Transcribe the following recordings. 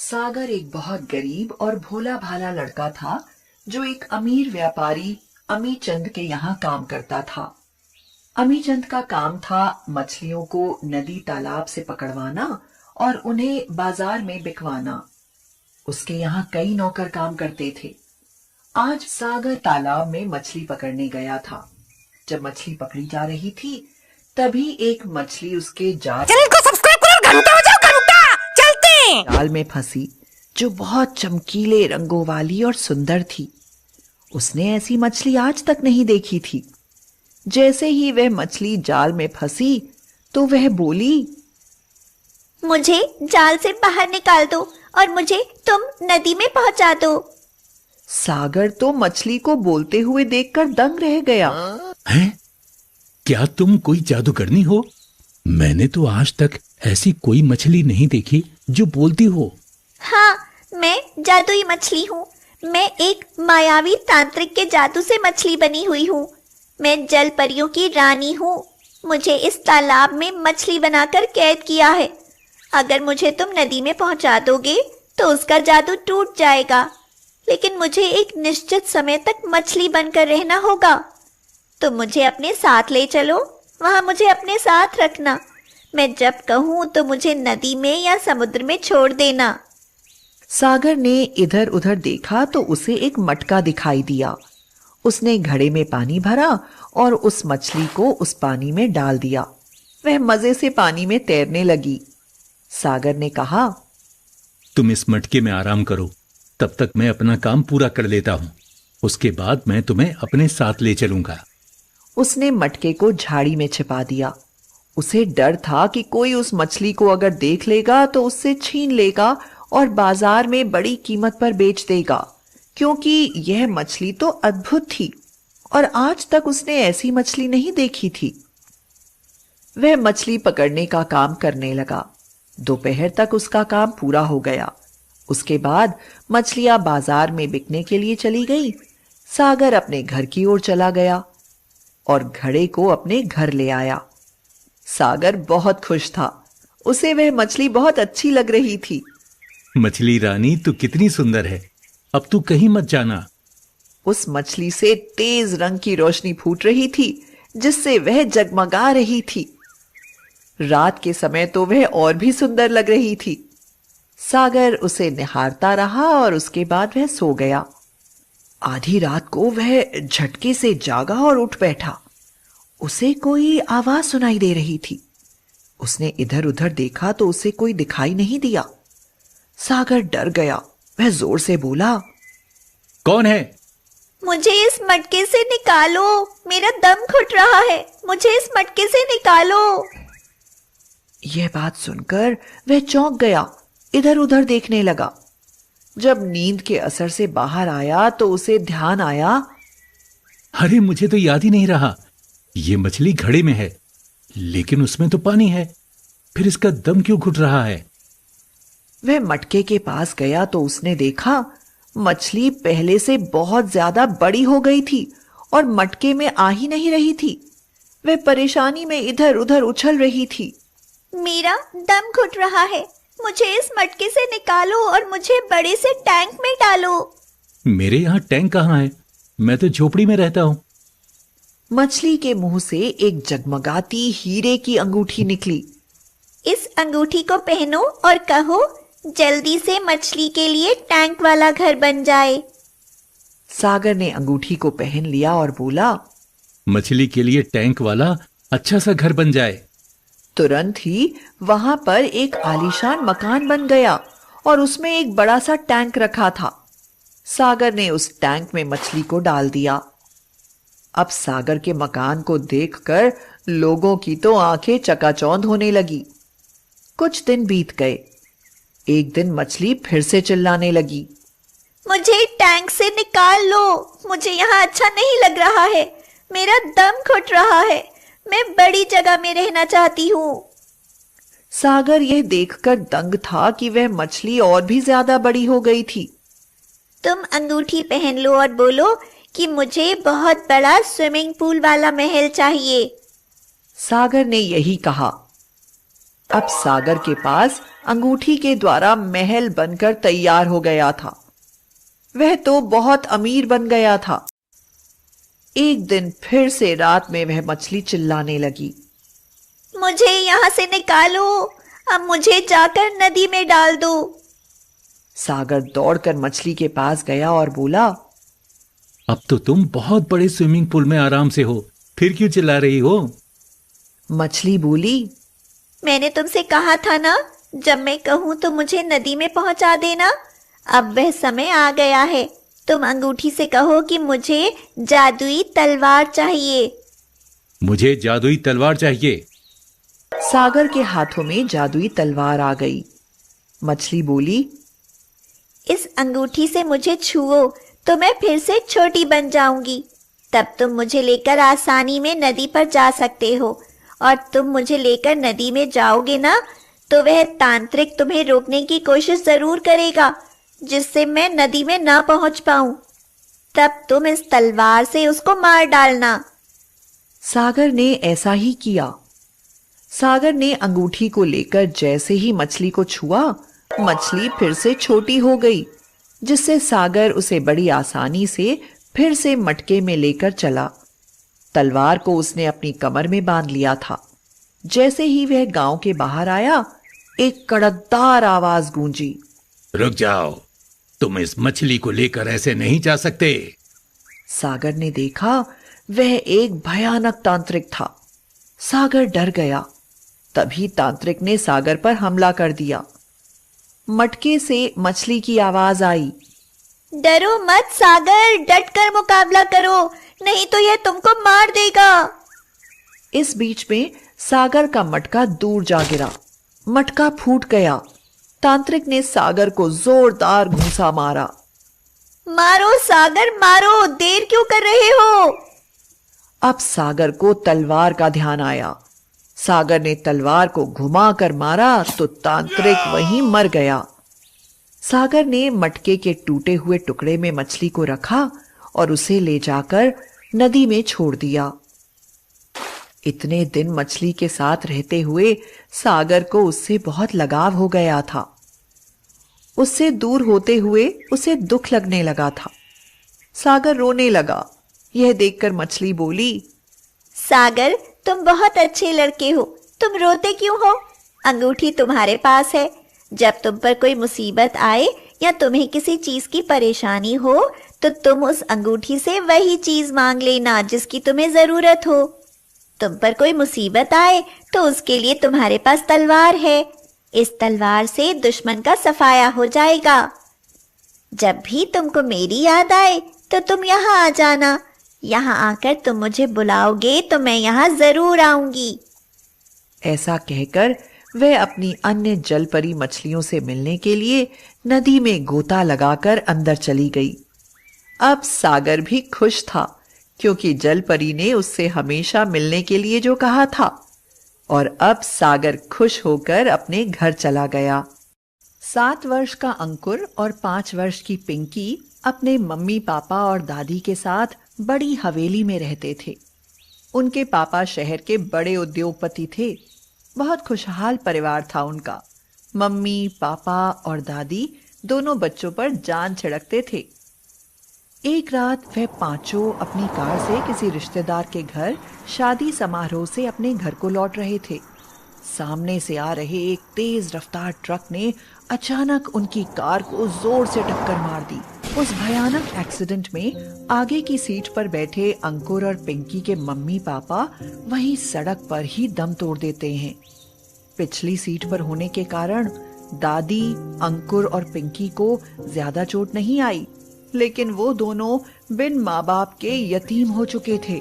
सागर एक बहुत गरीब और भोला भाला लड़का था जो एक अमीर व्यापारी अमीचंद के यहाँ काम करता था। अमीचंद का काम था मछलियों को नदी तालाब से पकड़वाना और उन्हें बाजार में बिकवाना। उसके यहाँ कई नौकर काम करते थे। आज सागर तालाब में मछली पकड़ने गया था। जब मछली पकड़ी जा रही थी तभी एक मछली उसके चैनल को सब्सक्राइब करो, घंटा बजाओ, घंटा चलते जाल में फंसी जो बहुत चमकीले रंगों वाली और सुंदर थी। उसने ऐसी मछली आज तक नहीं देखी थी। जैसे ही वह मछली जाल में फंसी तो वह बोली, मुझे जाल से बाहर निकाल दो और मुझे तुम नदी में पहुंचा दो। सागर तो मछली को बोलते हुए देखकर दंग रह गया। हैं? क्या तुम कोई जादूगरनी हो? मैंने तो आज तक ऐसी कोई मछली नहीं देखी जो बोलती हो। हाँ, मैं जादुई मछली हूँ। मैं एक मायावी तांत्रिक के जादू से मछली बनी हुई हूँ। मैं जल परियों की रानी हूँ। मुझे इस तालाब में मछली बनाकर कैद किया है। अगर मुझे तुम नदी में पहुंचा दोगे तो उसका जादू टूट जाएगा, लेकिन मुझे एक निश्चित समय तक मछली बनकर रहना होगा। तुम मुझे अपने साथ ले चलो, वहां मुझे अपने साथ रखना। मैं जब कहूँ तो मुझे नदी में या समुद्र में छोड़ देना। सागर ने इधर उधर देखा तो उसे एक मटका दिखाई दिया। उसने घड़े में पानी भरा और उस मछली को उस पानी में डाल दिया। वह मजे से पानी में तैरने लगी। सागर ने कहा, तुम इस मटके में आराम करो, तब तक मैं अपना काम पूरा कर लेता हूँ। उसके बाद मैं तुम्हें अपने साथ ले चलूंगा। उसने मटके को झाड़ी में छिपा दिया। उसे डर था कि कोई उस मछली को अगर देख लेगा तो उससे छीन लेगा और बाजार में बड़ी कीमत पर बेच देगा, क्योंकि यह मछली तो अद्भुत थी और आज तक उसने ऐसी मछली नहीं देखी थी। वह मछली पकड़ने का काम करने लगा। दोपहर तक उसका काम पूरा हो गया। उसके बाद मछलियां बाजार में बिकने के लिए चली गई। सागर अपने घर की ओर चला गया और घड़े को अपने घर ले आया। सागर बहुत खुश था। उसे वह मछली बहुत अच्छी लग रही थी। मछली रानी, तू कितनी सुंदर है। अब तू कहीं मत जाना। उस मछली से तेज रंग की रोशनी फूट रही थी जिससे वह जगमगा रही थी। रात के समय तो वह और भी सुंदर लग रही थी। सागर उसे निहारता रहा और उसके बाद वह सो गया। आधी रात को वह झटके से जागा और उठ बैठा। उसे कोई आवाज सुनाई दे रही थी। उसने इधर उधर देखा तो उसे कोई दिखाई नहीं दिया। सागर डर गया। वह जोर से बोला, कौन है? मुझे इस मटके से निकालो, मेरा दम घुट रहा है। मुझे इस मटके से निकालो। यह बात सुनकर वह चौंक गया। इधर उधर देखने लगा। जब नींद के असर से बाहर आया तो उसे ध्यान आया, अरे, मुझे तो याद ही नहीं रहा। ये मछली घड़े में है, लेकिन उसमें तो पानी है। फिर इसका दम क्यों घुट रहा है? वह मटके के पास गया तो उसने देखा मछली पहले से बहुत ज्यादा बड़ी हो गई थी और मटके में आ ही नहीं रही थी। वह परेशानी में इधर उधर उछल रही थी। मेरा दम घुट रहा है। मुझे इस मटके से निकालो और मुझे बड़े से टैंक में डालो। मेरे यहाँ टैंक कहाँ है? मैं तो झोपड़ी में रहता हूँ। मछली के मुंह से एक जगमगाती हीरे की अंगूठी निकली। इस अंगूठी को पहनो और कहो, जल्दी से मछली के लिए टैंक वाला घर बन जाए। सागर ने अंगूठी को पहन लिया और बोला, मछली के लिए टैंक वाला अच्छा सा घर बन जाए। तुरंत ही वहां पर एक आलीशान मकान बन गया और उसमें एक बड़ा सा टैंक रखा था। सागर ने उस टैंक में मछली को डाल दिया। अब सागर के मकान को देखकर लोगों की तो आंखें चकाचौंध होने लगी। कुछ दिन बीत गए। एक दिन मछली फिर से चिल्लाने लगी, मुझे टैंक से निकाल लो। मुझे यहाँ अच्छा नहीं लग रहा है। मेरा दम घुट रहा है। मैं बड़ी जगह में रहना चाहती हूँ। सागर यह देखकर दंग था कि वह मछली और भी ज्यादा बड़ी हो गई थी। तुम अंगूठी पहन लो और बोलो कि मुझे बहुत बड़ा स्विमिंग पूल वाला महल चाहिए। सागर ने यही कहा। अब सागर के पास अंगूठी के द्वारा महल बनकर तैयार हो गया था। वह तो बहुत अमीर बन गया था। एक दिन फिर से रात में वह मछली चिल्लाने लगी, मुझे यहाँ से निकालो, अब मुझे जाकर नदी में डाल दो। सागर दौड़कर मछली के पास गया और बोला, अब तो तुम बहुत बड़े स्विमिंग पूल में आराम से हो, फिर क्यों चिल्ला रही हो? मछली बोली, मैंने तुमसे कहा था ना, जब मैं कहूँ तो मुझे नदी में पहुंचा देना। अब वह समय आ गया है। तुम अंगूठी से कहो कि मुझे जादुई तलवार चाहिए। मुझे जादुई तलवार चाहिए। सागर के हाथों में जादुई तलवार आ गई। मछली बोली, इस अंगूठी से मुझे छुओ तो मैं फिर से छोटी बन जाऊंगी। तब तुम मुझे लेकर आसानी में नदी पर जा सकते हो, और तुम मुझे लेकर नदी में जाओगे ना, तो वह तांत्रिक तुम्हें रोकने की कोशिश जरूर करेगा, जिससे मैं नदी में ना पहुंच पाऊं। तब तुम इस तलवार से उसको मार डालना। सागर ने ऐसा ही किया। सागर ने अंगूठी को लेकर जैसे ही मछली को छुआ, मछली फिर से छोटी हो गई, जिससे सागर उसे बड़ी आसानी से फिर से मटके में लेकर चला। तलवार को उसने अपनी कमर में बांध लिया था। जैसे ही वह गांव के बाहर आया, एक कड़कदार आवाज गूंजी, रुक जाओ, तुम इस मछली को लेकर ऐसे नहीं जा सकते। सागर ने देखा वह एक भयानक तांत्रिक था। सागर डर गया। तभी तांत्रिक ने सागर पर हमला कर दिया। मटके से मछली की आवाज आई, डरो मत सागर, डटकर मुकाबला करो, नहीं तो यह तुमको मार देगा। इस बीच में सागर का मटका दूर जा गिरा। मटका फूट गया। तांत्रिक ने सागर को जोरदार घूंसा मारा। मारो सागर मारो, देर क्यों कर रहे हो? अब सागर को तलवार का ध्यान आया। सागर ने तलवार को घुमाकर मारा तो तांत्रिक वहीं मर गया। सागर ने मटके के टूटे हुए टुकड़े में मछली को रखा और उसे ले जाकर नदी में छोड़ दिया। इतने दिन मछली के साथ रहते हुए सागर को उससे बहुत लगाव हो गया था। उससे दूर होते हुए उसे दुख लगने लगा था। सागर रोने लगा। यह देखकर मछली बोली, सागर, तुम बहुत अच्छे लड़के हो, तुम रोते क्यों हो? अंगूठी तुम्हारे पास है। जब तुम पर कोई मुसीबत आए या तुम्हें किसी चीज की परेशानी हो, तो तुम उस अंगूठी से वही चीज मांग लेना जिसकी तुम्हें जरूरत हो। तुम पर कोई मुसीबत आए तो उसके लिए तुम्हारे पास तलवार है। इस तलवार से दुश्मन का सफाया हो जाएगा। जब भी तुमको मेरी याद आए तो तुम यहाँ आ जाना। यहाँ आकर तुम मुझे बुलाओगे तो मैं यहाँ जरूर आऊंगी। ऐसा कहकर वह अपनी अन्य जलपरी मछलियों से मिलने के लिए नदी में गोता लगाकर अंदर चली गई। अब सागर भी खुश था, क्योंकि जलपरी ने उससे हमेशा मिलने के लिए जो कहा था। और अब सागर खुश होकर अपने घर चला गया। 7 वर्ष का अंकुर और 5 वर्ष की पिंकी अपने मम्मी पापा और दादी के साथ बड़ी हवेली में रहते थे। उनके पापा शहर के बड़े उद्योगपति थे। बहुत खुशहाल परिवार था उनका। मम्मी पापा और दादी दोनों बच्चों पर जान छिड़कते थे। एक रात वह पांचों अपनी कार से किसी रिश्तेदार के घर शादी समारोह से अपने घर को लौट रहे थे। सामने से आ रहे एक तेज रफ्तार ट्रक ने अचानक उनकी कार को जोर से टक्कर मार दी। उस भयानक एक्सीडेंट में आगे की सीट पर बैठे अंकुर और पिंकी के मम्मी पापा वहीं सड़क पर ही दम तोड़ देते हैं। पिछली सीट पर होने के कारण दादी, अंकुर और पिंकी को ज्यादा चोट नहीं आई, लेकिन वो दोनों बिन माँ बाप के यतीम हो चुके थे।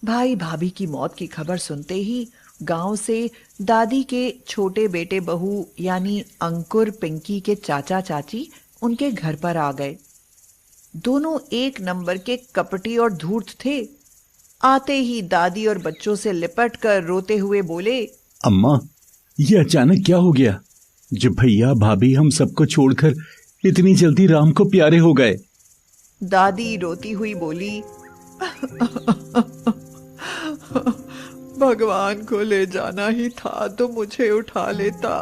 भाई भाभी की मौत की खबर सुनते ही गांव से दादी के छोटे बेटे बहू यानी अंकुर पिंकी के चाचा चाची उनके घर पर आ गए। दोनों एक नंबर के कपटी और धूर्त थे। आते ही दादी और बच्चों से लिपट कर रोते हुए बोले, अम्मा, ये अचानक क्या हो गया जब भैया भाभी हम सबको छोड़कर इतनी जल्दी राम को प्यारे हो गए? दादी रोती हुई बोली, भगवान को ले जाना ही था तो मुझे उठा लेता।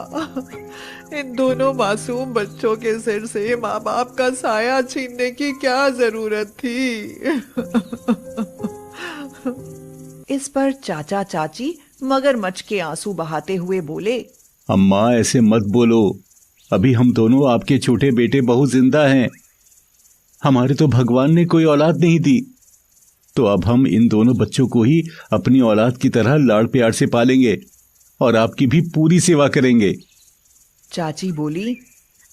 इन दोनों मासूम बच्चों के सिर से माँ बाप का साया छीनने की क्या जरूरत थी। इस पर चाचा चाची मगरमच्छ के आंसू बहाते हुए बोले, अम्मा ऐसे मत बोलो, अभी हम दोनों आपके छोटे बेटे बहू जिंदा हैं। हमारे तो भगवान ने कोई औलाद नहीं दी, तो अब हम इन दोनों बच्चों को ही अपनी औलाद की तरह लाड़ प्यार से पालेंगे और आपकी भी पूरी सेवा करेंगे। चाची बोली,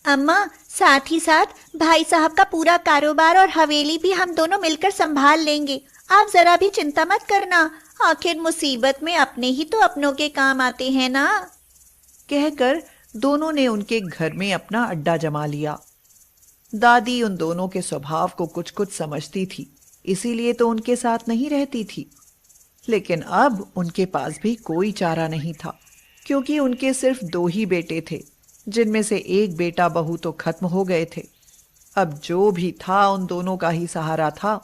अम्मा साथ ही साथ भाई साहब का पूरा कारोबार और हवेली भी हम दोनों मिलकर संभाल लेंगे। आप जरा भी चिंता मत करना, आखिर मुसीबत में अपने ही तो अपनों के काम आते हैं ना। कहकर दोनों ने उनके घर में अपना अड्डा जमा लिया। दादी उन दोनों के स्वभाव को कुछ कुछ समझती थी, इसीलिए तो उनके साथ नहीं रहती थी। लेकिन अब उनके पास भी कोई चारा नहीं था, क्योंकि उनके सिर्फ 2 ही बेटे थे, जिनमें से एक बेटा बहू तो खत्म हो गए थे। अब जो भी था उन दोनों का ही सहारा था।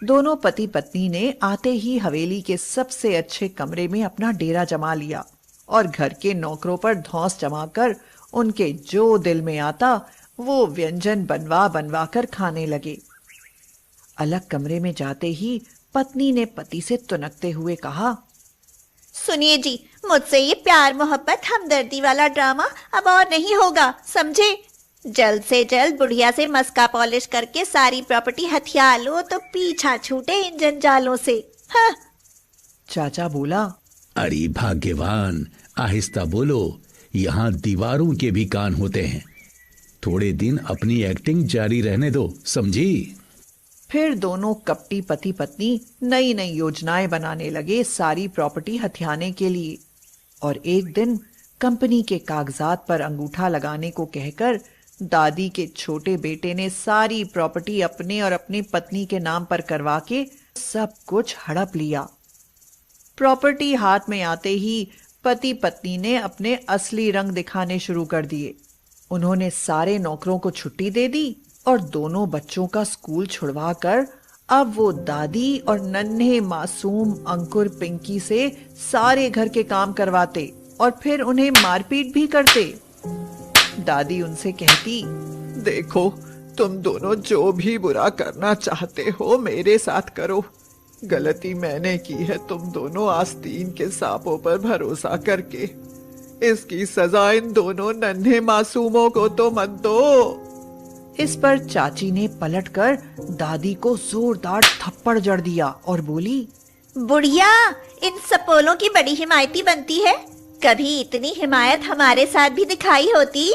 दोनों पति पत्नी ने आते ही हवेली के सबसे अच्छे कमरे में अपना डेरा जमा लिया और घर के नौकरों पर धौंस जमाकर उनके जो दिल में आता वो व्यंजन बनवा बनवा कर खाने लगे। अलग कमरे में जाते ही पत्नी ने पति से तुनकते हुए कहा, सुनिए जी, मुझसे ये प्यार मोहब्बत हमदर्दी वाला ड्रामा अब और नहीं होगा, समझे। जल्द से जल्द बुढ़िया से मस्का पॉलिश करके सारी प्रॉपर्टी हथिया लो तो पीछा छूटे इन जंजालों से। हाँ। चाचा बोला, अरे भाग्यवान, आहिस्ता बोलो, यहाँ दीवारों के भी कान होते हैं। थोड़े दिन अपनी एक्टिंग जारी रहने दो, समझी। फिर दोनों कपटी पति पत्नी नई नई योजनाएं बनाने लगे सारी प्रॉपर्टी हथियाने के लिए। और एक दिन कंपनी के कागजात पर अंगूठा लगाने को कहकर दादी के छोटे बेटे ने सारी प्रॉपर्टी अपने और अपनी पत्नी के नाम पर करवा के सब कुछ हड़प लिया। प्रॉपर्टी हाथ में आते ही पति पत्नी ने अपने असली रंग दिखाने शुरू कर दिए। उन्होंने सारे नौकरों को छुट्टी दे दी और दोनों बच्चों का स्कूल छुड़वाकर अब वो दादी और नन्हे मासूम अंकुर पिंकी से सारे घर के काम करवाते और फिर उन्हें मारपीट भी करते। दादी उनसे कहती, देखो, तुम दोनों जो भी बुरा करना चाहते हो मेरे साथ करो। गलती मैंने की है तुम दोनों आस्तीन के सांपों पर भरोसा करके। इसकी सजा इन दोनों नन्हे मासूमों को तो मत दो। इस पर चाची ने पलटकर दादी को जोरदार थप्पड़ जड़ दिया और बोली, बुढ़िया, इन सपोलों की बड़ी हिमायती बनती है, कभी इतनी हिमायत हमारे साथ भी दिखाई होती।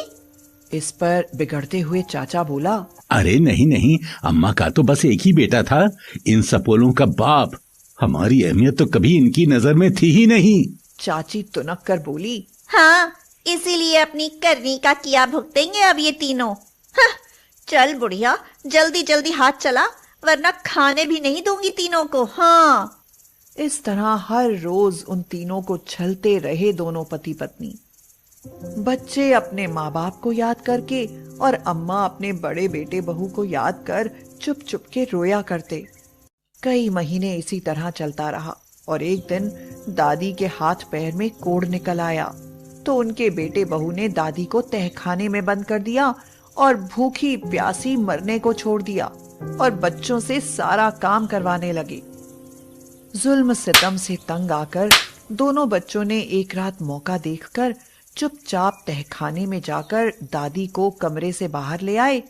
इस पर बिगड़ते हुए चाचा बोला, अरे नहीं नहीं, अम्मा का तो बस एक ही बेटा था, इन सपोलों का बाप। हमारी अहमियत तो कभी इनकी नजर में थी ही नहीं। चाची तुनक कर बोली, हाँ, इसीलिए अपनी करनी का किया भुगतेंगे अब ये तीनों। हाँ, चल बुढ़िया, जल्दी जल्दी हाथ चला, वरना खाने भी नहीं दूंगी तीनों को। हाँ। इस तरह हर रोज उन तीनों को छलते रहे दोनों पति पत्नी। बच्चे अपने माँ बाप को याद करके और अम्मा अपने बड़े बेटे बहू को याद कर चुप चुप के रोया करते। कई महीने इसी तरह चलता रहा और एक दिन दादी के हाथ पैर में कोढ़ निकल आया तो उनके बेटे बहू ने दादी को तहखाने में बंद कर दिया और भूखी प्यासी मरने को छोड़ दिया और बच्चों से सारा काम करवाने लगे। जुल्म सितम से तंग आकर दोनों बच्चों ने एक रात मौका देखकर चुपचाप तहखाने में जाकर दादी को कमरे से बाहर ले आए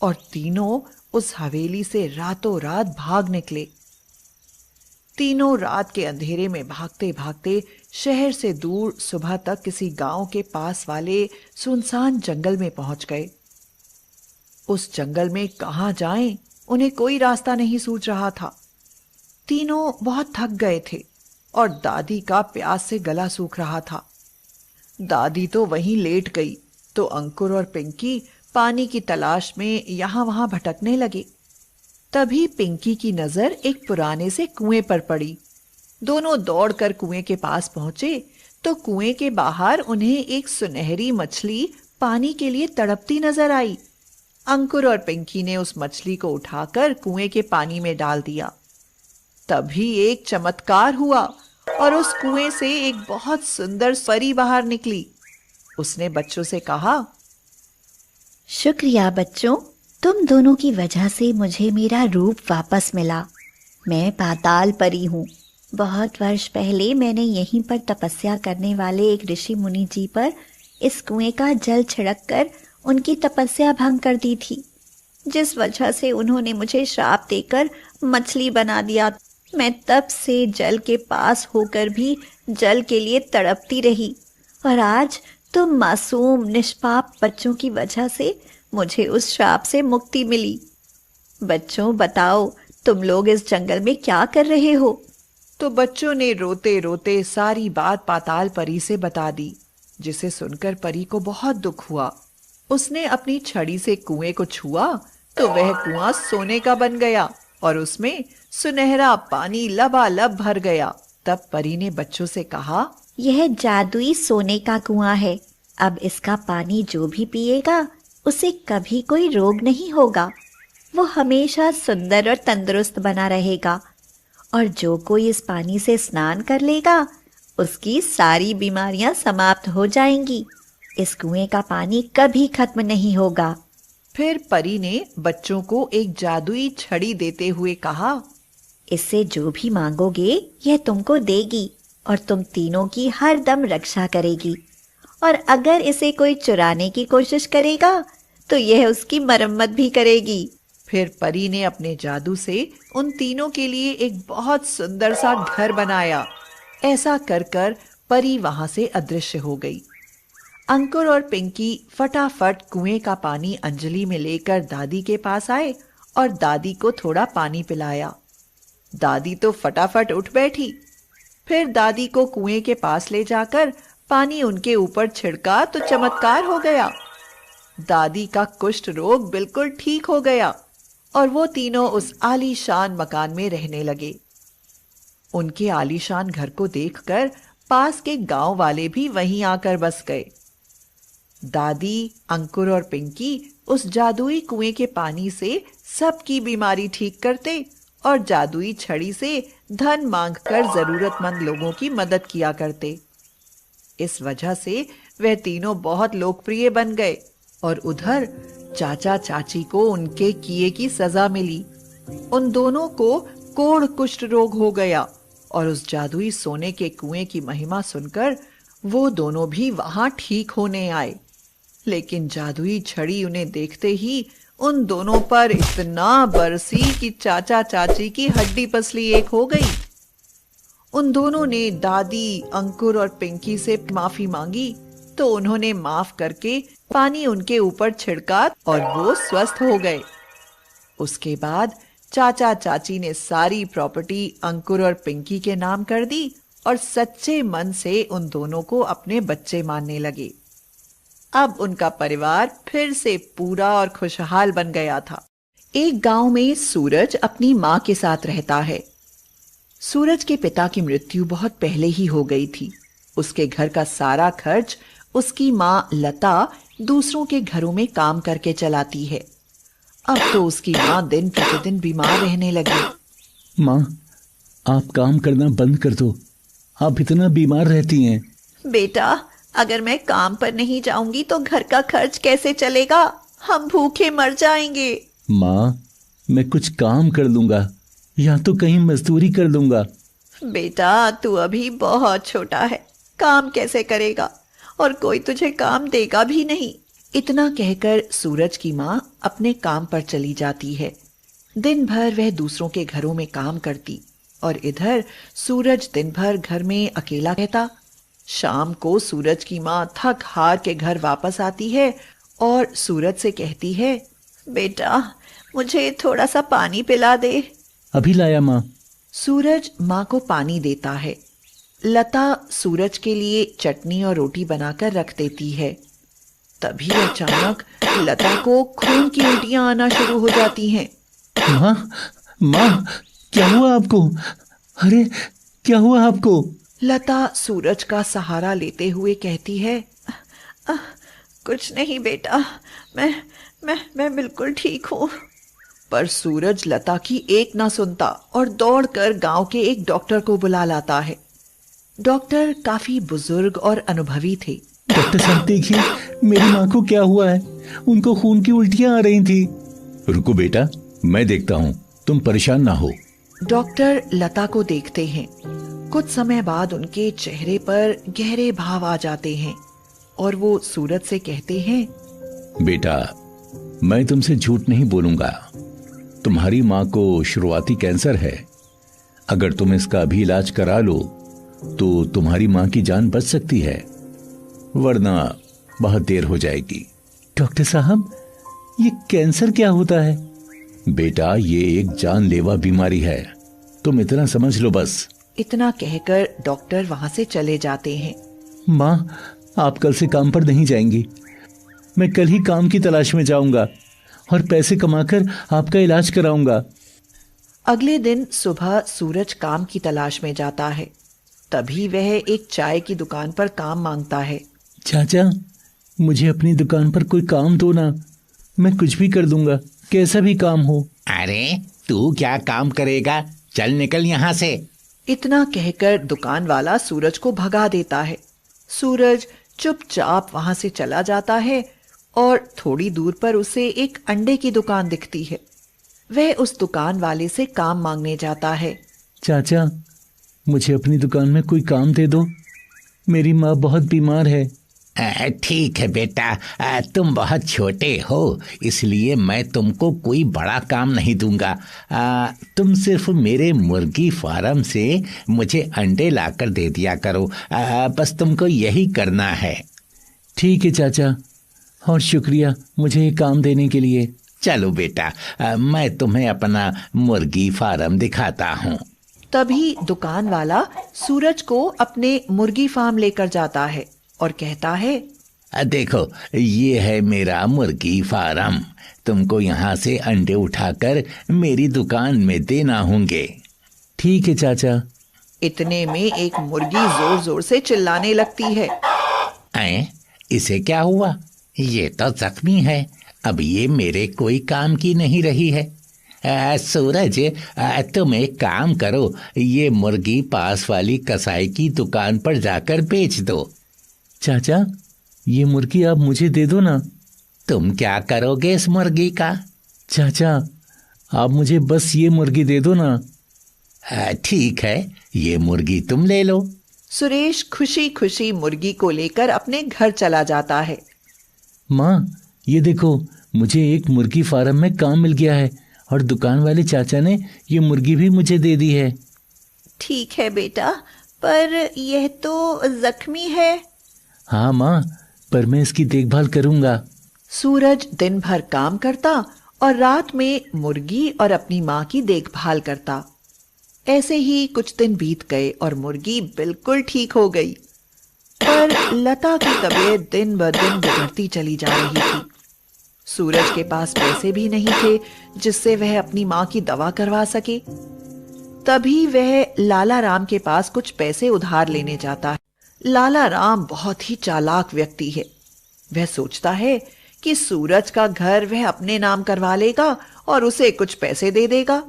और तीनों उस हवेली से रातों रात भाग निकले। तीनों रात के अंधेरे में भागते भागते शहर से दूर सुबह तक किसी गांव के पास वाले सुनसान जंगल में पहुंच गए। उस जंगल में कहां जाएं, उन्हें कोई रास्ता नहीं सूझ रहा था। तीनों बहुत थक गए थे और दादी का प्यास से गला सूख रहा था। दादी तो वहीं लेट गई तो अंकुर और पिंकी पानी की तलाश में यहां वहां भटकने लगे। तभी पिंकी की नजर एक पुराने से कुएं पर पड़ी। दोनों दौड़कर कुएं के पास पहुंचे तो कुएं के बाहर उन्हें एक सुनहरी मछली पानी के लिए तड़पती नजर आई। अंकुर और पिंकी ने उस मछली को उठाकर कुएं के पानी में डाल दिया। तभी एक चमत्कार हुआ और उस कुएं से एक बहुत सुंदर परी बाहर निकली। उसने बच्चों से कहा, शुक्रिया बच्चों, तुम दोनों की वजह से मुझे मेरा रूप वापस मिला। मैं पाताल परी हूँ। बहुत वर्ष पहले मैंने यहीं पर तपस्या करने वाले एक ऋषि मुनि जी पर इस कुएं का जल छिड़क कर उनकी तपस्या भंग कर दी थी, जिस वजह से उन्होंने मुझे श्राप देकर मछली बना दिया। मैं तब से जल के पास होकर भी जल के लिए तड़पती रही, और आज तुम मासूम निष्पाप बच्चों की वजह से मुझे उस श्राप से मुक्ति मिली। बच्चों बताओ, तुम लोग इस जंगल में क्या कर रहे हो? तो बच्चों ने रोते रोते सारी बात पाताल परी से बता दी, जिसे सुनकर परी को बहुत दुख हुआ। उसने अपनी छड़ी से कुएं को छुआ तो वह कुआं सोने का बन गया और उसमें सुनहरा पानी लबालब भर गया। तब परी ने बच्चों से कहा, यह जादुई सोने का कुआं है। अब इसका पानी जो भी पिएगा उसे कभी कोई रोग नहीं होगा। वो हमेशा सुंदर और तंदुरुस्त बना रहेगा, और जो कोई इस पानी से स्नान कर लेगा उसकी सारी बीमारियां समाप्त हो जाएंगी। इस कुएं का पानी कभी खत्म नहीं होगा। फिर परी ने बच्चों को एक जादुई छड़ी देते हुए कहा, इससे जो भी मांगोगे यह तुमको देगी और तुम तीनों की हर दम रक्षा करेगी, और अगर इसे कोई चुराने की कोशिश करेगा तो यह उसकी मरम्मत भी करेगी। फिर परी ने अपने जादू से उन तीनों के लिए एक बहुत सुंदर सा घर बनाया। ऐसा कर कर परी वहां से अदृश्य हो गई। अंकुर और पिंकी फटाफट कुएं का पानी अंजलि में लेकर दादी के पास आए और दादी को थोड़ा पानी पिलाया। दादी तो फटाफट उठ बैठी। फिर दादी को कुएं के पास ले जाकर पानी उनके ऊपर छिड़का तो चमत्कार हो गया। दादी का कुष्ठ रोग बिल्कुल ठीक हो गया और वो तीनों उस आलीशान मकान में रहने लगे। उनके आलीशान घर को देखकर पास के गांव वाले भी वहीं आकर बस गए। दादी, अंकुर और पिंकी उस जादुई कुएं के पानी से सबकी बीमारी ठीक करते और जादुई छड़ी से धन मांगकर जरूरतमंद लोगों की मदद किया करते। इस वजह से वह तीनों बहुत लोकप्रिय बन गए और उधर चाचा चाची को उनके किए की सजा मिली। उन दोनों को कोढ़ कुष्ठ रोग हो गया और उस जादुई सोने के कुएं की महिमा सुनकर वो दोनों भी वहां ठीक होने आए। लेकिन जादुई छड़ी उन्हें देखते ही उन दोनों पर इतना बरसी कि चाचा चाची की हड्डी पसली एक हो गई। उन दोनों ने दादी, अंकुर और पिंकी से माफी मांगी तो उन्होंने माफ करके पानी उनके ऊपर छिड़का और वो स्वस्थ हो गए। उसके बाद चाचा चाची ने सारी प्रॉपर्टी अंकुर और पिंकी के नाम कर दी और सच्चे मन से उन दोनों को अपने बच्चे मानने लगे। अब उनका परिवार फिर से पूरा और खुशहाल बन गया था। एक गांव में सूरज अपनी माँ के साथ रहता है। सूरज के पिता की मृत्यु बहुत पहले ही हो गई थी। उसके घर का सारा खर्च उसकी माँ लता दूसरों के घरों में काम करके चलाती है। अब तो उसकी माँ दिन प्रतिदिन बीमार रहने लगी। माँ, आप काम करना बंद कर दो। आप इतना बीमार रहती हैं। बेटा, अगर मैं काम पर नहीं जाऊंगी तो घर का खर्च कैसे चलेगा? हम भूखे मर जाएंगे। माँ, मैं कुछ काम कर लूंगा या तो कहीं मजदूरी कर लूंगा। बेटा, तू अभी बहुत छोटा है, काम कैसे करेगा? और कोई तुझे काम देगा भी नहीं। इतना कहकर सूरज की माँ अपने काम पर चली जाती है। दिन भर वह दूसरों के घरों में काम करती और इधर सूरज दिन भर घर में अकेला रहता। शाम को सूरज की माँ थक हार के घर वापस आती है और सूरज से कहती है, बेटा, मुझे थोड़ा सा पानी पिला दे। अभी लाया माँ। सूरज माँ को पानी देता है। लता सूरज के लिए चटनी और रोटी बनाकर रख देती है। तभी अचानक लता को खून की उल्टियां आना शुरू हो जाती हैं। माँ, माँ, क्या हुआ आपको? अरे, क्या हुआ आपको? लता सूरज का सहारा लेते हुए कहती है, कुछ नहीं बेटा, मैं बिल्कुल ठीक हूँ। पर सूरज लता की एक ना सुनता और दौड़कर गांव के एक डॉक्टर को बुला लाता है। डॉक्टर काफी बुजुर्ग और अनुभवी थे। डॉक्टर साहब देखिए, मेरी माँ को क्या हुआ है, उनको खून की उल्टियां आ रही थी। रुको बेटा, मैं देखता हूँ, तुम परेशान ना हो। डॉक्टर लता को देखते हैं। कुछ समय बाद उनके चेहरे पर गहरे भाव आ जाते हैं और वो सूरज से कहते हैं, बेटा, मैं तुमसे झूठ नहीं बोलूंगा। तुम्हारी माँ को शुरुआती कैंसर है। अगर तुम इसका अभी इलाज करा लो तो तुम्हारी माँ की जान बच सकती है, वरना बहुत देर हो जाएगी। डॉक्टर साहब, ये कैंसर क्या होता है? बेटा, ये एक जानलेवा बीमारी है, तुम इतना समझ लो बस। इतना कहकर डॉक्टर वहां से चले जाते हैं। माँ, आप कल से काम पर नहीं जाएंगी। मैं कल ही काम की तलाश में जाऊंगा और पैसे कमाकर आपका इलाज कराऊंगा। अगले दिन सुबह सूरज काम की तलाश में जाता है। तभी वह एक चाय की दुकान पर काम मांगता है। चाचा, मुझे अपनी दुकान पर कोई काम दो ना, मैं कुछ भी कर दूंगा, कैसा भी काम हो। अरे तू क्या काम करेगा, चल निकल यहाँ से। इतना कहकर दुकान वाला सूरज को भगा देता है। सूरज चुपचाप वहां से चला जाता है और थोड़ी दूर पर उसे एक अंडे की दुकान दिखती है। वह उस दुकान वाले से काम मांगने जाता है। चाचा, मुझे अपनी दुकान में कोई काम दे दो, मेरी माँ बहुत बीमार है। ठीक है बेटा, तुम बहुत छोटे हो, इसलिए मैं तुमको कोई बड़ा काम नहीं दूंगा। तुम सिर्फ मेरे मुर्गी फार्म से मुझे अंडे लाकर दे दिया करो, बस तुमको यही करना है। ठीक है चाचा, और शुक्रिया मुझे ये काम देने के लिए। चलो बेटा, मैं तुम्हें अपना मुर्गी फार्म दिखाता हूँ। तभी दुकान वाला सूरज को अपने मुर्गी फार्म लेकर जाता है और कहता है, देखो, ये है मेरा मुर्गी फार्म, तुमको यहाँ से अंडे उठाकर मेरी दुकान में देना होंगे। ठीक है चाचा। इतने में एक मुर्गी जोर जोर से चिल्लाने लगती है। इसे क्या हुआ? ये तो जख्मी है, अब ये मेरे कोई काम की नहीं रही है। सूरज, तुम एक काम करो, ये मुर्गी पास वाली कसाई की दुकान पर जाकर बेच दो। चाचा, ये मुर्गी आप मुझे दे दो ना। तुम क्या करोगे इस मुर्गी का? चाचा, आप मुझे बस ये मुर्गी दे दो ना। ठीक है, ये मुर्गी तुम ले लो। सुरेश खुशी खुशी मुर्गी को लेकर अपने घर चला जाता है। माँ, ये देखो, मुझे एक मुर्गी फार्म में काम मिल गया है और दुकान वाले चाचा ने ये मुर्गी भी मुझे दे दी है। ठीक है बेटा, पर यह तो जख्मी है। हाँ माँ, पर मैं इसकी देखभाल करूंगा। सूरज दिन भर काम करता और रात में मुर्गी और अपनी माँ की देखभाल करता। ऐसे ही कुछ दिन बीत गए और मुर्गी बिल्कुल ठीक हो गई, पर लता की तबीयत दिन ब दिन बिगड़ती चली जा रही थी। सूरज के पास पैसे भी नहीं थे जिससे वह अपनी माँ की दवा करवा सके। तभी वह लाला राम के पास कुछ पैसे उधार लेने जाता है। लाला राम बहुत ही चालाक व्यक्ति है। वह सोचता है कि सूरज का घर वह अपने नाम करवा लेगा और उसे कुछ पैसे दे देगा,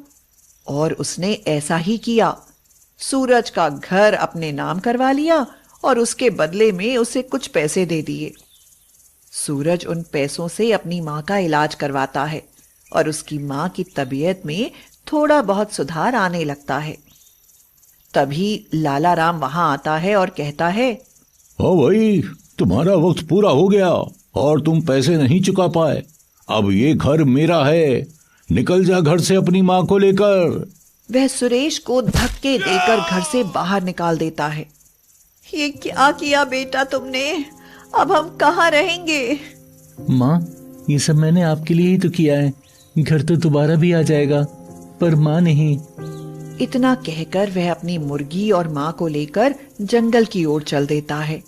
और उसने ऐसा ही किया। सूरज का घर अपने नाम करवा लिया और उसके बदले में उसे कुछ पैसे दे दिए। सूरज उन पैसों से अपनी माँ का इलाज करवाता है और उसकी माँ की तबीयत में थोड़ा बहुत सुधार आने लगता है। तभी लाला राम वहां आता है और कहता है, ओ भाई, तुम्हारा वक्त पूरा हो गया और तुम पैसे नहीं चुका पाए। अब ये घर मेरा है, निकल जा घर से अपनी माँ को लेकर। वह सुरेश को धक्के देकर घर से बाहर निकाल देता है। ये क्या किया बेटा तुमने? अब हम कहाँ रहेंगे? माँ, ये सब मैंने आपके लिए ही तो किया है। घर तो दोबारा भी आ जाएगा, पर माँ नहीं। इतना कहकर वह अपनी मुर्गी और माँ को लेकर जंगल की ओर चल देता है।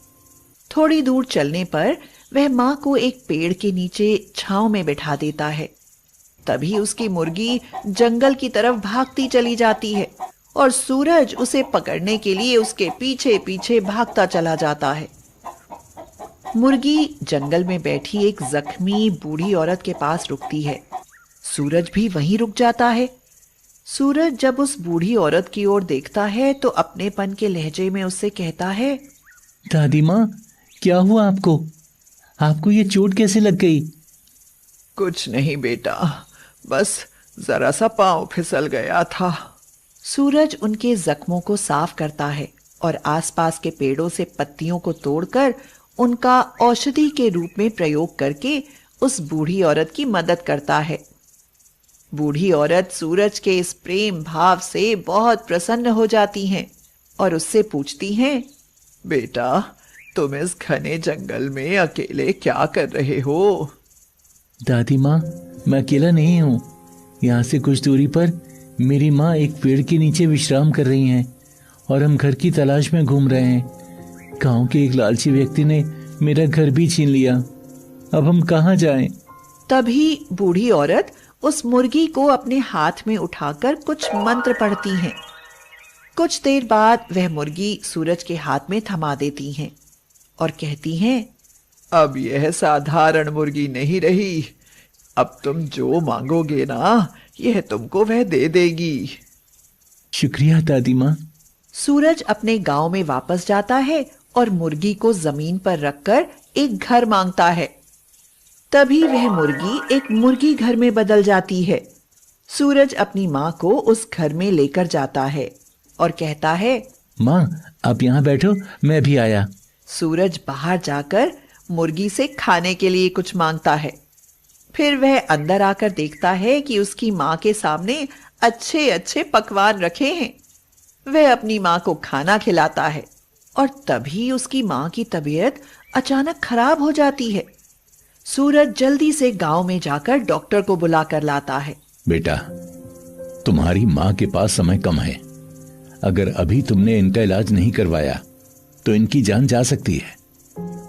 थोड़ी दूर चलने पर वह माँ को एक पेड़ के नीचे छांव में बिठा देता है। तभी उसकी मुर्गी जंगल की तरफ भागती चली जाती है और सूरज उसे पकड़ने के लिए उसके पीछे पीछे भागता चला जाता है। मुर्गी जंगल में बैठी एक जख्मी बूढ़ी औरत के पास रुकती है। सूरज भी वहीं रुक जाता है। सूरज जब उस बूढ़ी औरत की ओर देखता है तो अपनेपन के लहजे में उससे कहता है, दादी माँ, क्या हुआ आपको? आपको ये चोट कैसे लग गई? कुछ नहीं बेटा, बस जरा सा पांव फिसल गया था। सूरज उनके जख्मों को साफ करता है और आसपास के पेड़ों से पत्तियों को तोड़कर उनका औषधि के रूप में प्रयोग करके उस बूढ़ी औरत की मदद करता है। बूढ़ी औरत सूरज के इस प्रेम भाव से बहुत प्रसन्न हो जाती हैं और उससे पूछती हैं, बेटा, तुम इस घने जंगल में अकेले क्या कर रहे हो? दादी माँ, मैं अकेला नहीं हूँ। यहाँ से कुछ दूरी पर मेरी माँ एक पेड़ के नीचे विश्राम कर रही हैं और हम घर की तलाश में घूम रहे हैं। गांव के एक लालची व्यक्ति ने मेरा घर भी छीन लिया। अब हम कहाँ जाएं? तभी बूढ़ी औरत उस मुर्गी को अपने हाथ में उठाकर कुछ मंत्र पढ़ती हैं। कुछ देर बाद वह मुर्गी सूरज के हाथ में थमा देती हैं और कहती हैं, अब यह साधारण मुर्गी नहीं रही। अब तुम जो मांगोगे ना, यह तुमको वह दे देगी। शुक्रिया दादी माँ। सूरज अपने गांव में वापस जाता है और मुर्गी को जमीन पर रखकर एक घर मांगता है। तभी वह मुर्गी एक मुर्गी घर में बदल जाती है। सूरज अपनी माँ को उस घर में लेकर जाता है और कहता है, माँ, आप यहाँ बैठो, मैं भी आया। सूरज बाहर जाकर मुर्गी से खाने के लिए कुछ मांगता है। फिर वह अंदर आकर देखता है कि उसकी माँ के सामने अच्छे अच्छे पकवान रखे हैं। वह अपनी माँ को खाना खिलाता है और तभी उसकी माँ की तबीयत अचानक खराब हो जाती है। सूरज जल्दी से गांव में जाकर डॉक्टर को बुलाकर लाता है। बेटा, तुम्हारी माँ के पास समय कम है। अगर अभी तुमने इनका इलाज नहीं करवाया तो इनकी जान जा सकती है।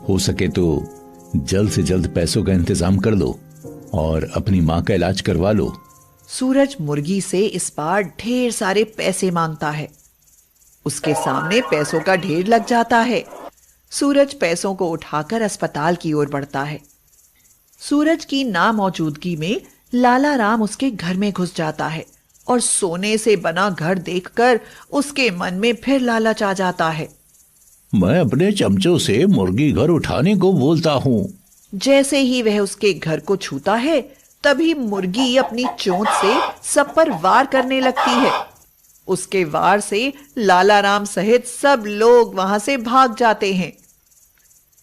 हो सके तो जल्द से जल्द पैसों का इंतजाम कर लो और अपनी माँ का इलाज करवा लो। सूरज मुर्गी से इस बार ढेर सारे पैसे मांगता है। उसके सामने पैसों का ढेर लग जाता है। सूरज पैसों को उठाकर अस्पताल की ओर बढ़ता है। सूरज की नामौजूदगी में लाला राम उसके घर में घुस जाता है और सोने से बना घर देखकर उसके मन में फिर लालच आ जाता है। मैं अपने चमचों से मुर्गी घर उठाने को बोलता हूँ। जैसे ही वह उसके घर को छूता है, तभी मुर्गी अपनी चोंच से सब पर वार करने लगती है। उसके वार से लाला राम सहित सब लोग वहां से भाग जाते हैं।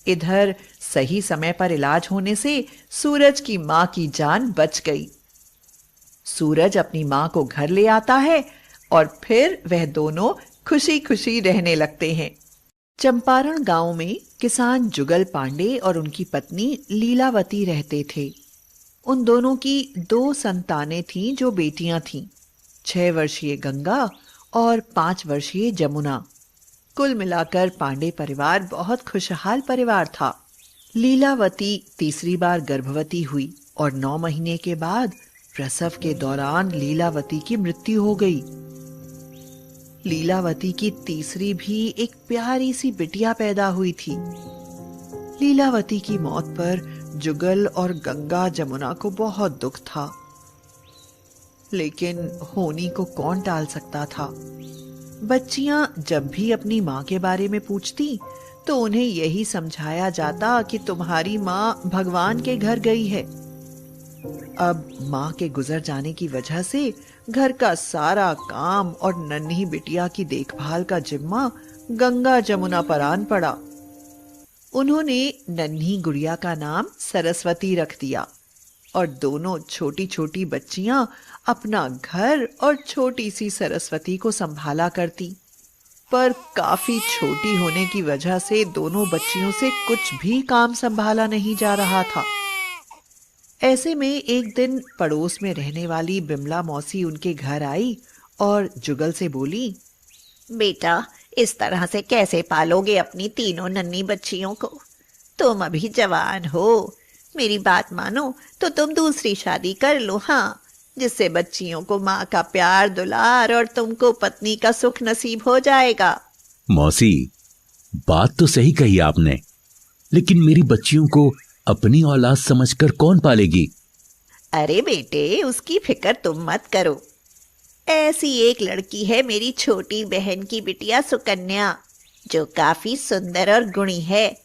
इधर सही समय पर इलाज होने से सूरज की मां की जान बच गई। सूरज अपनी मां को घर ले आता है और फिर वह दोनों खुशी खुशी रहने लगते हैं। चंपारण गांव में किसान जुगल पांडे और उनकी पत्नी लीलावती रहते थे। उन दोनों की 2 संतानें थीं जो बेटियां थीं, 6 वर्षीय गंगा और 5 वर्षीय जमुना। कुल मिलाकर पांडे परिवार बहुत खुशहाल परिवार था। लीलावती तीसरी बार गर्भवती हुई और 9 महीने के बाद प्रसव के दौरान लीलावती की मृत्यु हो गई। लीलावती की तीसरी भी एक प्यारी सी बिटिया पैदा हुई थी। लीलावती की मौत पर जुगल और गंगा जमुना को बहुत दुख था, लेकिन होनी को कौन टाल सकता था। बच्चियां जब भी अपनी माँ के बारे में पूछती तो उन्हें यही समझाया जाता कि तुम्हारी माँ भगवान के घर गई है। अब माँ के गुजर जाने की वजह से घर का सारा काम और नन्ही बिटिया की देखभाल का जिम्मा गंगा जमुना पर आन पड़ा। उन्होंने नन्ही गुड़िया का नाम सरस्वती रख दिया और दोनों छोटी छोटी बच्चियां अपना घर और छोटी सी सरस्वती को संभाला करती। पर काफी छोटी होने की वजह से दोनों बच्चियों से कुछ भी काम संभाला नहीं जा रहा था। ऐसे में एक दिन पड़ोस में रहने वाली बिमला मौसी उनके घर आई और जुगल से बोली, बेटा, इस तरह से कैसे पालोगे अपनी तीनों नन्ही बच्चियों को? तुम अभी जवान हो। मेरी बात मानो तो तुम दूसरी शादी कर लो, हाँ, जिससे बच्चियों को माँ का प्यार दुलार और तुमको पत्नी का सुख नसीब हो जाएगा। मौसी, बात तो सही कही आपने, लेकिन मेरी बच्चियों को अपनी औलाद समझकर कौन पालेगी? अरे बेटे, उसकी फिक्र तुम मत करो। ऐसी एक लड़की है मेरी छोटी बहन की बिटिया सुकन्या, जो काफी सुंदर और गुणी है,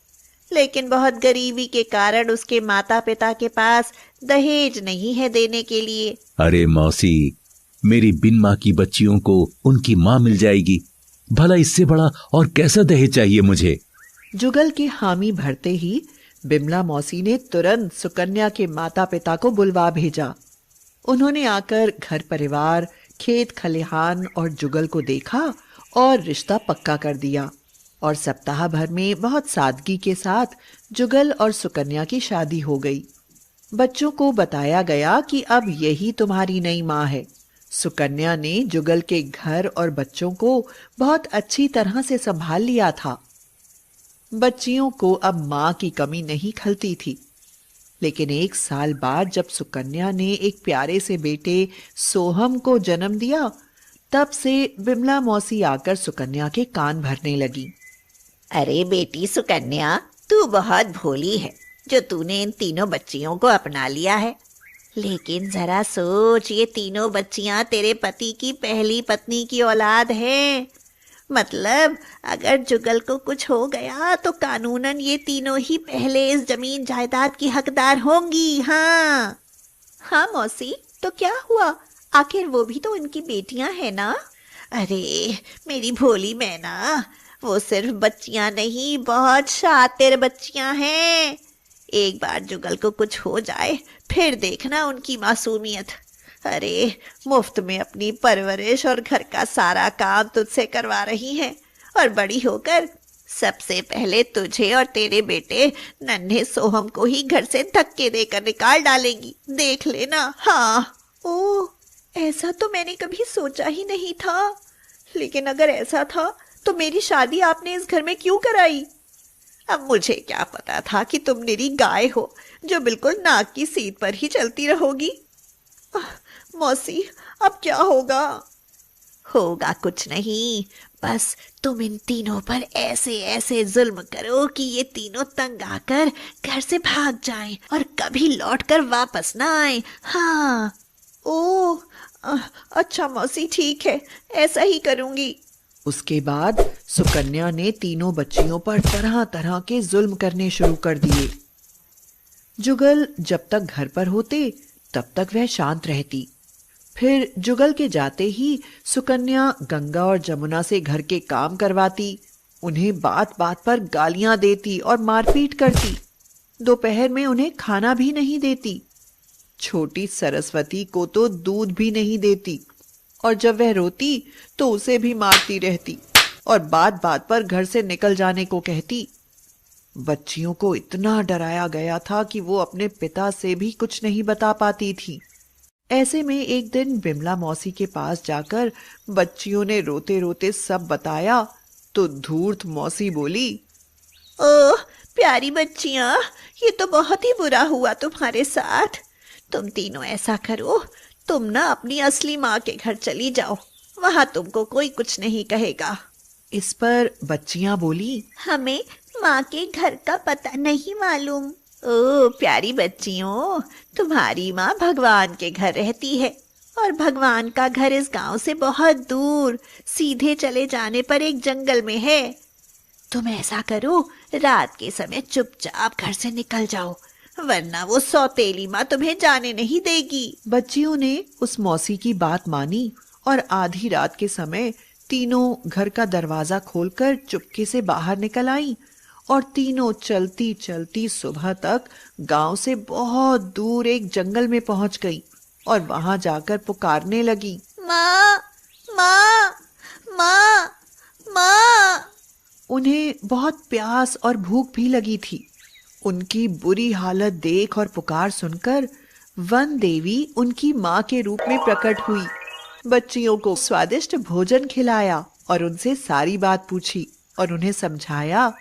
लेकिन बहुत गरीबी के कारण उसके माता पिता के पास दहेज नहीं है देने के लिए। अरे मौसी, मेरी बिन माँ की बच्चियों को उनकी माँ मिल जाएगी, भला इससे बड़ा और कैसा दहेज चाहिए मुझे। जुगल के हामी भरते ही बिमला मौसी ने तुरंत सुकन्या के माता पिता को बुलवा भेजा। उन्होंने आकर घर परिवार, खेत खलिहान और जुगल को देखा और रिश्ता पक्का कर दिया, और सप्ताह भर में बहुत सादगी के साथ जुगल और सुकन्या की शादी हो गई। बच्चों को बताया गया कि अब यही तुम्हारी नई माँ है। सुकन्या ने जुगल के घर और बच्चों को बहुत अच्छी तरह से संभाल लिया था। बच्चियों को अब माँ की कमी नहीं खलती थी। लेकिन 1 साल बाद जब सुकन्या ने एक प्यारे से बेटे सोहम को जन्म दिया, तब से बिमला मौसी आकर सुकन्या के कान भरने लगी। अरे बेटी सुकन्या, तू बहुत भोली है जो तूने इन तीनों बच्चियों को अपना लिया है। लेकिन जरा सोच, ये तीनों बच्चियां तेरे पति की पहली पत्नी की औलाद हैं। मतलब अगर जुगल को कुछ हो गया तो कानूनन ये तीनों ही पहले इस जमीन जायदाद की हकदार होंगी। हाँ हाँ मौसी, तो क्या हुआ? आखिर वो भी तो उनकी बेटियां हैं ना। अरे मेरी भोली मैना, वो सिर्फ बच्चियां नहीं, बहुत शातिर बच्चियां हैं। एक बार जुगल को कुछ हो जाए फिर देखना उनकी मासूमियत। अरे मुफ्त में अपनी परवरिश और घर का सारा काम तुझसे करवा रही हैं, और बड़ी होकर सबसे पहले तुझे और तेरे बेटे नन्हे सोहम को ही घर से धक्के देकर निकाल डालेंगी, देख लेना। हाँ। ओह, ऐसा तो मैंने कभी सोचा ही नहीं था। लेकिन अगर ऐसा था तो मेरी शादी आपने इस घर में क्यों कराई? अब मुझे क्या पता था कि तुम निरी गाय हो जो बिल्कुल नाक की सीध पर ही चलती रहोगी। मौसी, अब क्या होगा? होगा कुछ नहीं, बस तुम इन तीनों पर ऐसे ऐसे जुल्म करो कि ये तीनों तंग आकर घर से भाग जाएं और कभी लौटकर वापस ना आए। हाँ। ओह, अच्छा मौसी, ठीक है, ऐसा ही करूंगी। उसके बाद सुकन्या ने तीनों बच्चियों पर तरह तरह के जुल्म करने शुरू कर दिए। जुगल जब तक घर पर होते तब तक वह शांत रहती। फिर जुगल के जाते ही सुकन्या गंगा और जमुना से घर के काम करवाती, उन्हें बात बात पर गालियां देती और मारपीट करती। दोपहर में उन्हें खाना भी नहीं देती। छोटी सरस्वती को तो दूध भी नहीं देती, और जब वह रोती तो उसे भी मारती रहती और बात बात पर घर से निकल जाने को कहती। बच्चियों को इतना डराया गया था कि वो अपने पिता से भी कुछ नहीं बता पाती थी। ऐसे में एक दिन बिमला मौसी के पास जाकर बच्चियों ने रोते रोते सब बताया तो धूर्त मौसी बोली, ओह प्यारी बच्चियां, ये तो बहुत ही बुरा हुआ तुम्हारे साथ। तुम तीनों ऐसा करो, तुम ना अपनी असली माँ के घर चली जाओ, वहां तुमको कोई कुछ नहीं कहेगा। इस पर बच्चियां बोली, हमें माँ के घर का पता नहीं मालूम। ओ प्यारी बच्चियों, तुम्हारी माँ भगवान के घर रहती है, और भगवान का घर इस गांव से बहुत दूर सीधे चले जाने पर एक जंगल में है। तुम ऐसा करो, रात के समय चुपचाप घर से निकल जाओ, वरना वो सौतेली माँ तुम्हें जाने नहीं देगी। बच्चियों ने उस मौसी की बात मानी और आधी रात के समय तीनों घर का दरवाजा खोलकर चुपके से बाहर निकल आई, और तीनों चलती चलती सुबह तक गांव से बहुत दूर एक जंगल में पहुंच गई और वहां जाकर पुकारने लगी, माँ माँ माँ माँ। उन्हें बहुत प्यास और भूख भी लगी थी। उनकी बुरी हालत देख और पुकार सुनकर वन देवी उनकी माँ के रूप में प्रकट हुई। बच्चियों को स्वादिष्ट भोजन खिलाया और उनसे सारी बात पूछी और उन्हें समझाया,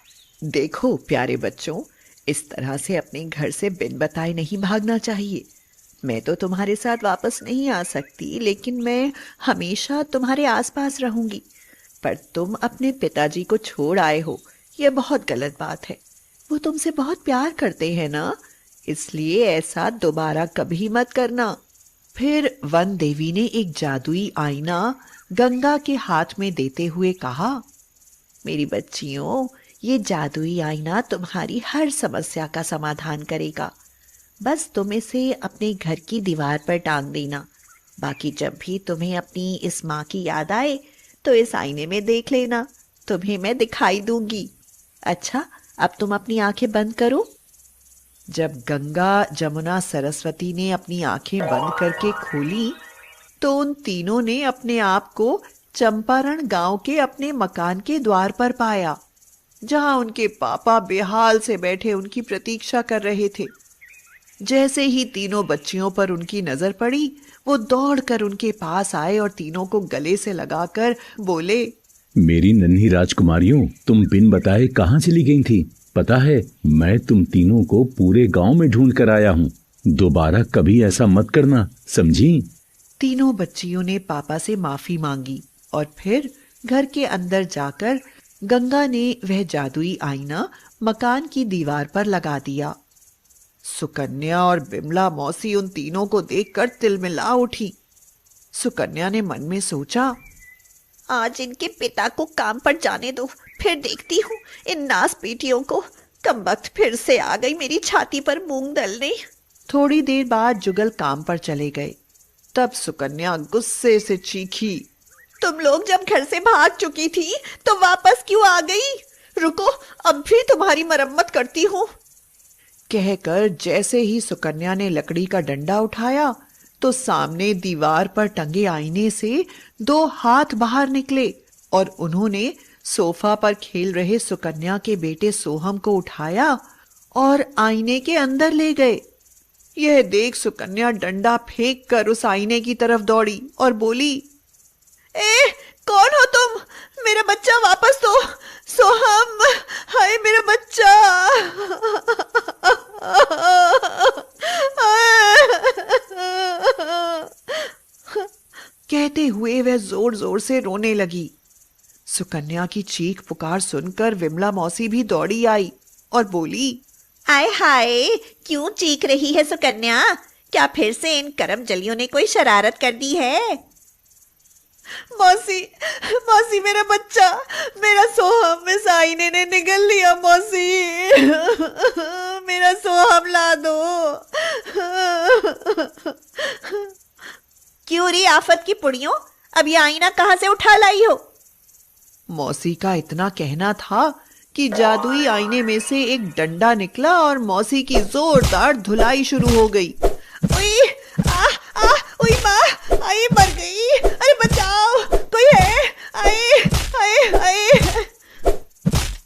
देखो प्यारे बच्चों, इस तरह से अपने घर से बिन बताए नहीं भागना चाहिए। मैं तो तुम्हारे साथ वापस नहीं आ सकती, लेकिन मैं हमेशा तुम्हारे आसपास रहूंगी। पर तुम अपने पिताजी को छोड़ आए हो, यह बहुत गलत बात है। वो तुमसे बहुत प्यार करते हैं ना, इसलिए ऐसा दोबारा कभी मत करना। फिर वन देवी ने एक जादुई आईना गंगा के हाथ में देते हुए कहा, मेरी बच्चियों, ये जादुई आईना तुम्हारी हर समस्या का समाधान करेगा। बस तुम इसे अपने घर की दीवार पर टांग देना। बाकी जब भी तुम्हें अपनी इस माँ की याद आए तो इस आईने में देख लेना, तुम्हें मैं दिखाई दूंगी। अच्छा, अब तुम अपनी आंखें बंद करो। जब गंगा, जमुना, सरस्वती ने अपनी आंखें बंद करके खोली तो उन तीनों ने अपने आप को चंपारण गांव के अपने मकान के द्वार पर पाया, जहां उनके पापा बेहाल से बैठे उनकी प्रतीक्षा कर रहे थे। जैसे ही तीनों बच्चियों पर उनकी नजर पड़ी, वो दौड़कर उनके पास आए और तीनों को गले से लगाकर बोले, मेरी नन्ही राजकुमारियों, तुम बिन बताए कहाँ चली गई थी? पता है, मैं तुम तीनों को पूरे गांव में ढूंढ कर आया हूँ। दोबारा कभी ऐसा मत करना, समझी? तीनों बच्चियों ने पापा से माफी मांगी और फिर घर के अंदर जाकर गंगा ने वह जादुई आईना मकान की दीवार पर लगा दिया। सुकन्या और बिमला मौसी उन तीनों को देखकर तिलमिला उठी। सुकन्या ने मन में सोचा, आज इनके पिता को काम पर जाने दो, फिर देखती हूँ इन नास बेटियों को। कमबख्त फिर से आ गई मेरी छाती पर मूंग दलने। थोड़ी देर बाद जुगल काम पर चले गए। तब सुकन्या गुस्से से चीखी, तुम लोग जब घर से भाग चुकी थी तो वापस क्यों आ गई? रुको, अब भी तुम्हारी मरम्मत करती हूँ। कहकर जैसे ही सुकन्या ने लकड़ी का डंडा उठाया तो सामने दीवार पर टंगे आईने से दो हाथ बाहर निकले और उन्होंने सोफा पर खेल रहे सुकन्या के बेटे सोहम को उठाया और आईने के अंदर ले गए। यह देख सुकन्या डंडा फेंक कर उस आईने की तरफ दौड़ी और बोली, कौन हो तुम? मेरा बच्चा वापस दो। सोहम, हाय मेरा बच्चा। कहते हुए वह जोर जोर से रोने लगी। सुकन्या की चीख पुकार सुनकर विमला मौसी भी दौड़ी आई और बोली, आय हाय, क्यों चीख रही है सुकन्या? क्या फिर से इन करम जलियों ने कोई शरारत कर दी है? मौसी, मौसी मेरा बच्चा, मेरा सोहम इस आईने ने निगल लिया। मौसी, मेरा सोहम ला दो। क्यों री आफत की पुड़ियों, अब ये आईना कहाँ से उठा लाई हो? मौसी का इतना कहना था कि जादुई आईने में से एक डंडा निकला और मौसी की जोरदार धुलाई शुरू हो गई। ओए, ओए माँ, आई मर गई। अरे बचाओ, कोई है? आए।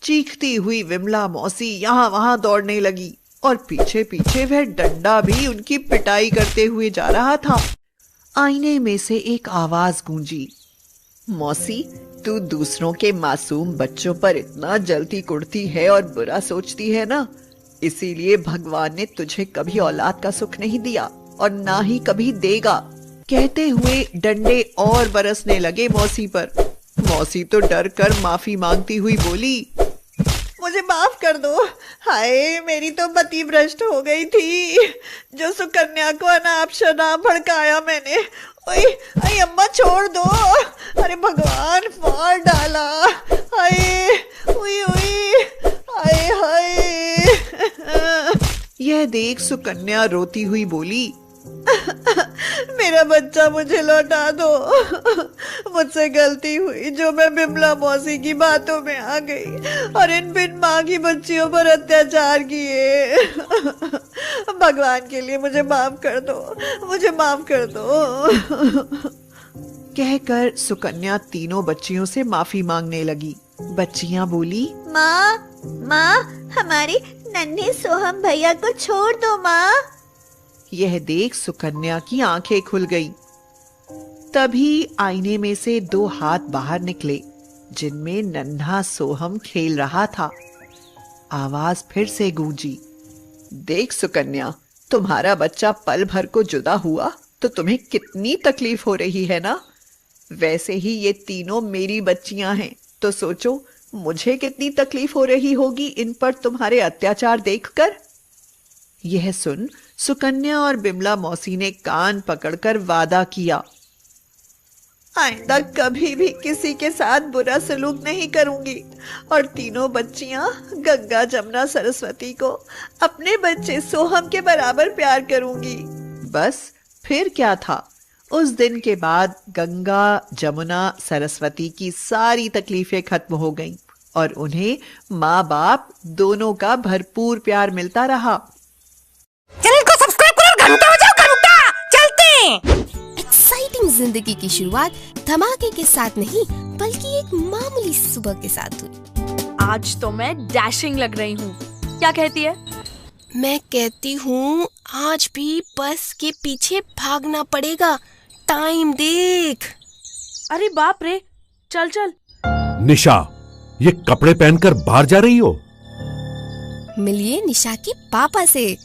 चीखती हुई विमला मौसी यहाँ वहां दौड़ने लगी और पीछे पीछे वह डंडा भी उनकी पिटाई करते हुए जा रहा था। आईने में से एक आवाज गूंजी, मौसी, तू दूसरों के मासूम बच्चों पर इतना जलती कुड़ती है और बुरा सोचती है ना, इसीलिए भगवान ने तुझे कभी औलाद का सुख नहीं दिया और ना ही कभी देगा। कहते हुए डंडे और बरसने लगे मौसी पर। मौसी तो डर कर माफी मांगती हुई बोली, मुझे माफ कर दो। हाय, मेरी तो मति भ्रष्ट हो गई थी। जो सुकन्या को अनाप शनाप भड़काया मैंने। ओए, अम्मा छोड़ दो। अरे भगवान, मार डाला। हाय, हाय। यह देख सुकन्या रोती हुई बोली, मेरा बच्चा मुझे लौटा दो। मुझसे गलती हुई जो मैं बिमला मौसी की बातों में आ गई और इन बिन माँ की बच्चियों पर अत्याचार किए। भगवान के लिए मुझे माफ कर दो, मुझे माफ कर दो। कहकर सुकन्या तीनों बच्चियों से माफी मांगने लगी। बच्चियां बोली, माँ, हमारे नन्हे सोहम भैया को छोड़ दो माँ। यह देख सुकन्या की आंखें खुल गई। तभी आईने में से दो हाथ बाहर निकले जिनमें नन्हा सोहम खेल रहा था। आवाज फिर से गूंजी, देख सुकन्या, तुम्हारा बच्चा पल भर को जुदा हुआ तो तुम्हें कितनी तकलीफ हो रही है ना। वैसे ही ये तीनों मेरी बच्चियां हैं, तो सोचो मुझे कितनी तकलीफ हो रही होगी इन पर तुम्हारे अत्याचार देखकर। यह सुन सुकन्या और बिमला मौसी ने कान पकड़कर वादा किया, आइंदा कभी भी किसी के साथ बुरा सलूक नहीं करूंगी और तीनों बच्चियां गंगा, जमुना, सरस्वती को अपने बच्चे सोहम के बराबर प्यार करूंगी। बस फिर क्या था, उस दिन के बाद गंगा, जमुना, सरस्वती की सारी तकलीफें खत्म हो गईं और उन्हें माँ बाप दोनों का भरपूर प्यार मिलता रहा। चैनल को सब्सक्राइब करो, घंटा बजाओ, घंटा। चलते हैं। एक्साइटिंग जिंदगी की शुरुआत धमाके के साथ नहीं बल्कि एक मामूली सुबह के साथ हुई। आज तो मैं डैशिंग लग रही हूँ, क्या कहती है? मैं कहती हूँ आज भी बस के पीछे भागना पड़ेगा। टाइम देख। अरे बाप रे, चल चल। निशा, ये कपड़े पहनकर बाहर जा रही हो? मिलिए निशा के पापा से।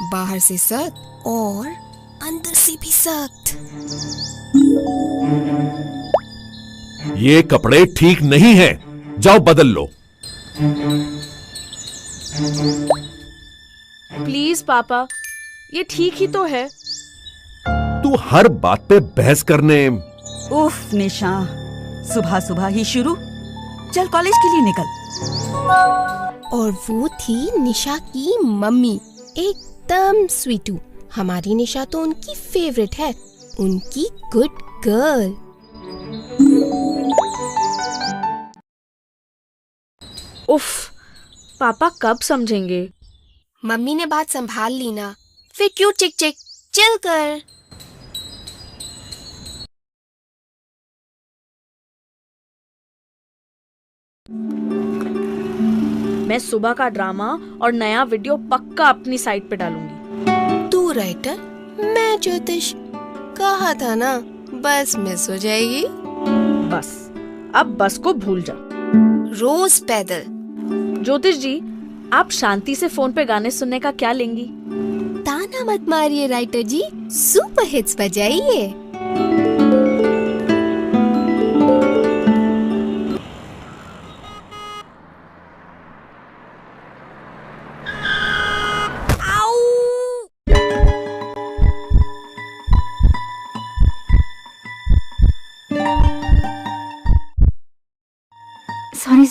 बाहर से सख्त और अंदर से भी सख्त। ये कपड़े ठीक नहीं हैं, जाओ बदल लो। प्लीज पापा, ये ठीक ही तो है। तू हर बात पे बहस करने। उफ निशा, सुबह सुबह ही शुरू। चल कॉलेज के लिए निकल। और वो थी निशा की मम्मी, एकदम स्वीटू। हमारी निशा तो उनकी फेवरेट है, उनकी गुड गर्ल। उफ, पापा कब समझेंगे? मम्मी ने बात संभाल ली ना, फिर क्यों चिक चिक? चिल कर। मैं सुबह का ड्रामा और नया वीडियो पक्का अपनी साइट पे डालूंगी। तू राइटर, मैं ज्योतिष। कहा था ना बस मिस हो जाएगी। बस, अब बस को भूल जा। रोज पैदल। ज्योतिष जी, आप शांति से फोन पे गाने सुनने का क्या लेंगी? ताना मत मारिए राइटर जी, सुपर हिट्स बजाइए।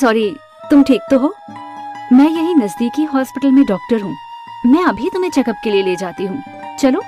सॉरी, तुम ठीक तो हो? मैं यही नजदीकी हॉस्पिटल में डॉक्टर हूँ। मैं अभी तुम्हें चेकअप के लिए ले जाती हूँ। चलो।